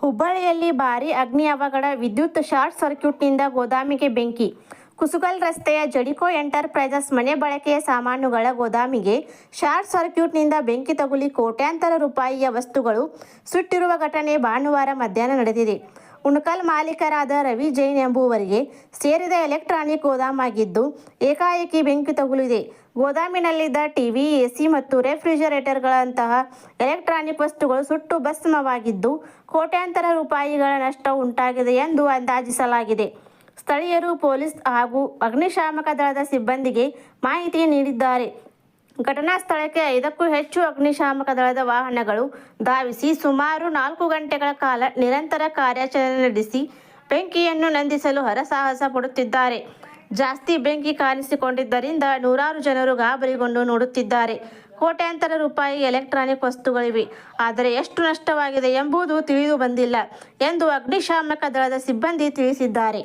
ಹುಬ್ಬಳ್ಳಿಯಲ್ಲಿ ಭಾರೀ ಅಗ್ನಿ ಅವಘಡ, ವಿದ್ಯುತ್ ಶಾರ್ಟ್ ಸರ್ಕ್ಯೂಟ್ನಿಂದ ಗೋದಾಮಿಗೆ ಬೆಂಕಿ. ಕುಸುಗಲ್ ರಸ್ತೆಯ ಜಡಿಕೋ ಎಂಟರ್ಪ್ರೈಸಸ್ ಮನೆ ಬಳಕೆಯ ಸಾಮಾನುಗಳ ಗೋದಾಮಿಗೆ ಶಾರ್ಟ್ ಸರ್ಕ್ಯೂಟ್ನಿಂದ ಬೆಂಕಿ ತಗುಲಿ ಕೋಟ್ಯಾಂತರ ರೂಪಾಯಿಯ ವಸ್ತುಗಳು ಸುಟ್ಟಿರುವ ಘಟನೆ ಭಾನುವಾರ ಮಧ್ಯಾಹ್ನ ನಡೆದಿದೆ. ಉಣಕಲ್ ಮಾಲೀಕರಾದ ರವಿ ಜೈನ್ ಎಂಬುವರಿಗೆ ಸೇರಿದ ಎಲೆಕ್ಟ್ರಾನಿಕ್ ಗೋದಾಮಾಗಿದ್ದು, ಏಕಾಏಕಿ ಬೆಂಕಿ ತಗುಲಿದೆ. ಗೋದಾಮಿನಲ್ಲಿದ್ದ ಟಿವಿ, ಎಸಿ ಮತ್ತು ರೆಫ್ರಿಜರೇಟರ್ಗಳಂತಹ ಎಲೆಕ್ಟ್ರಾನಿಕ್ ವಸ್ತುಗಳು ಸುಟ್ಟು ಭಸ್ಮವಾಗಿದ್ದು, ಕೋಟ್ಯಾಂತರ ರೂಪಾಯಿಗಳ ನಷ್ಟ ಉಂಟಾಗಿದೆ ಎಂದು ಅಂದಾಜಿಸಲಾಗಿದೆ. ಸ್ಥಳೀಯರು ಪೊಲೀಸ್ ಹಾಗೂ ಅಗ್ನಿಶಾಮಕ ದಳದ ಸಿಬ್ಬಂದಿಗೆ ಮಾಹಿತಿ ನೀಡಿದ್ದಾರೆ. ಘಟನಾ ಸ್ಥಳಕ್ಕೆ 5ಕ್ಕೂ ಹೆಚ್ಚು ಅಗ್ನಿಶಾಮಕ ದಳದ ವಾಹನಗಳು ಧಾವಿಸಿ ಸುಮಾರು 4 ಗಂಟೆಗಳ ಕಾಲ ನಿರಂತರ ಕಾರ್ಯಾಚರಣೆ ನಡೆಸಿ ಬೆಂಕಿಯನ್ನು ನಂದಿಸಲು ಹರಸಾಹಸ ಪಡುತ್ತಿದ್ದಾರೆ. ಜಾಸ್ತಿ ಬೆಂಕಿ ಕಾಣಿಸಿಕೊಂಡಿದ್ದರಿಂದ ನೂರಾರು ಜನರು ಗಾಬರಿಗೊಂಡು ನೋಡುತ್ತಿದ್ದಾರೆ. ಕೋಟ್ಯಾಂತರ ರೂಪಾಯಿ ಎಲೆಕ್ಟ್ರಾನಿಕ್ ವಸ್ತುಗಳಿವೆ, ಆದರೆ ಎಷ್ಟು ನಷ್ಟವಾಗಿದೆ ಎಂಬುದು ತಿಳಿದು ಬಂದಿಲ್ಲ ಎಂದು ಅಗ್ನಿಶಾಮಕ ದಳದ ಸಿಬ್ಬಂದಿ ತಿಳಿಸಿದ್ದಾರೆ.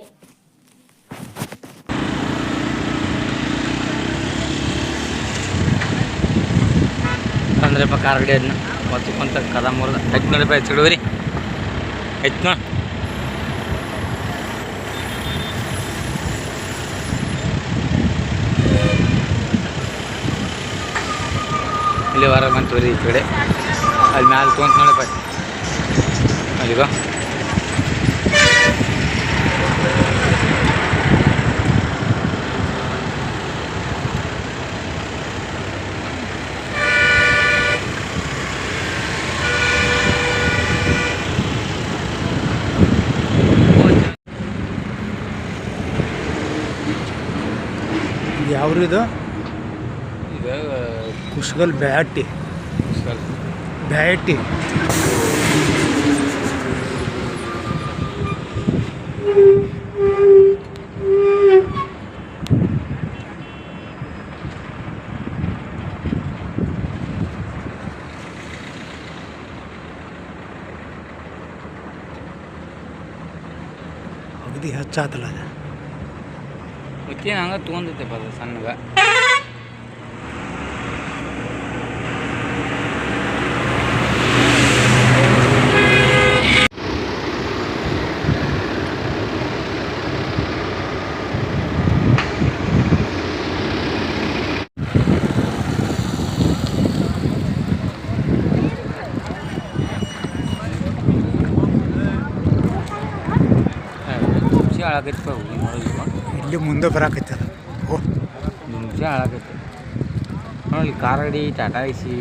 ಅಂದ್ರೆ ಕಾರ್ ಗಡಿ ಅದನ್ನ ಹೊತ್ಕೊಂತ ಕದ ಮುರಿದ ₹500 ಚಿಡುವರಿ ಐತ್ ನೋಡಿ. ಇಲ್ಲಿ ಹೊರಗೆ ಬಂತು ಈ ಕಡೆ ಅಲ್ಲಿ ಮ್ಯಾಲೆ ತೊಗೊಂತ ನೋಡಪ್ಪ ಅಲ್ಲಿಗೋ. ಯಾವ್ದು ಇದು? ಕುಸುಗಲ್ ಬ್ಯಾಟಿ. ಅಗದಿ ಹೆಚ್ಚಾತಲ್ಲ ಅದು. ಮುಚ್ಚೇನು ಹಂಗೆ ತೊಗೊಂಡೈತೆಪ್ಪ ಅದು ಸಣ್ಣಗ. ಹಾಳಾಗೈತೆ ಇಲ್ಲಿ ಮುಂದೆ ಬರಾಕೈತೆ ಅದು. ನಿಮಿಷ ಹಾಳಾಗೈತೆ ನೋಡಿ. ಕಾರ್ ಗಾಡಿ, ಟಾಟಾ ಎಸಿ